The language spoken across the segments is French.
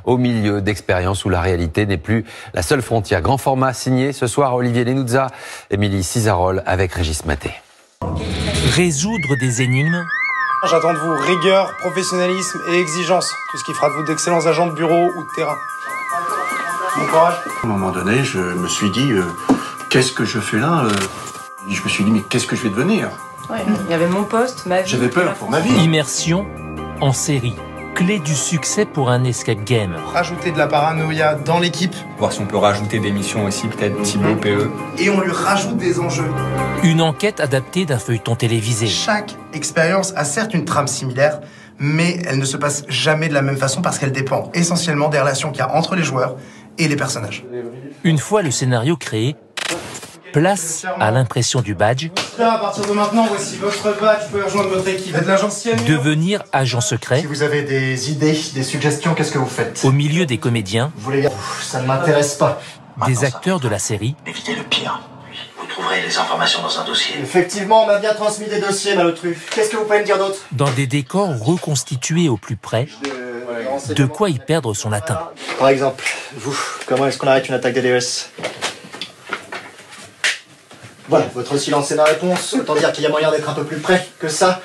au milieu d'expériences où la réalité n'est plus la seule frontière. Grand format signé ce soir Olivier Lenuzza, Émilie Cizarol avec Régis Maté. Résoudre des énigmes. J'attends de vous rigueur, professionnalisme et exigence. Tout ce qui fera de vous d'excellents agents de bureau ou de terrain. Bon courage. À un moment donné, je me suis dit, qu'est-ce que je fais là Je me suis dit, mais qu'est-ce que je vais devenir? Ouais, il y avait mon poste, ma vie. J'avais peur pour ma vie. Immersion en série. Clé du succès pour un escape game. Rajouter de la paranoïa dans l'équipe. Voir si on peut rajouter des missions aussi, peut-être Thibaut, PE. Et on lui rajoute des enjeux. Une enquête adaptée d'un feuilleton télévisé. Chaque expérience a certes une trame similaire, mais elle ne se passe jamais de la même façon parce qu'elle dépend essentiellement des relations qu'il y a entre les joueurs et les personnages. Une fois le scénario créé, place à l'impression du badge. À partir de maintenant, voici votre badge, vous pouvez rejoindre votre équipe. Faites l'agent CNU. Devenir agent secret. Si vous avez des idées, des suggestions, qu'est-ce que vous faites? Au milieu des comédiens. Vous les gars, ça ne m'intéresse pas. Des acteurs de la série. Évitez le pire. Vous trouverez les informations dans un dossier. Effectivement, on m'a bien transmis des dossiers, Malotru. Qu'est-ce que vous pouvez me dire d'autre? Dans des décors reconstitués au plus près. De quoi y perdre son latin. Par exemple, vous, comment est-ce qu'on arrête une attaque DDoS? Voilà, votre silence c'est ma réponse. Autant dire qu'il y a moyen d'être un peu plus près que ça.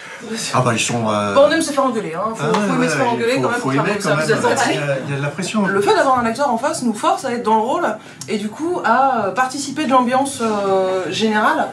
Ah bah ils sont... Bon, on aime se faire engueuler, hein. Faut aimer se faire engueuler quand même. Faut aimer quand même. Il y a de la pression. Le fait d'avoir un acteur en face nous force à être dans le rôle et du coup à participer de l'ambiance générale.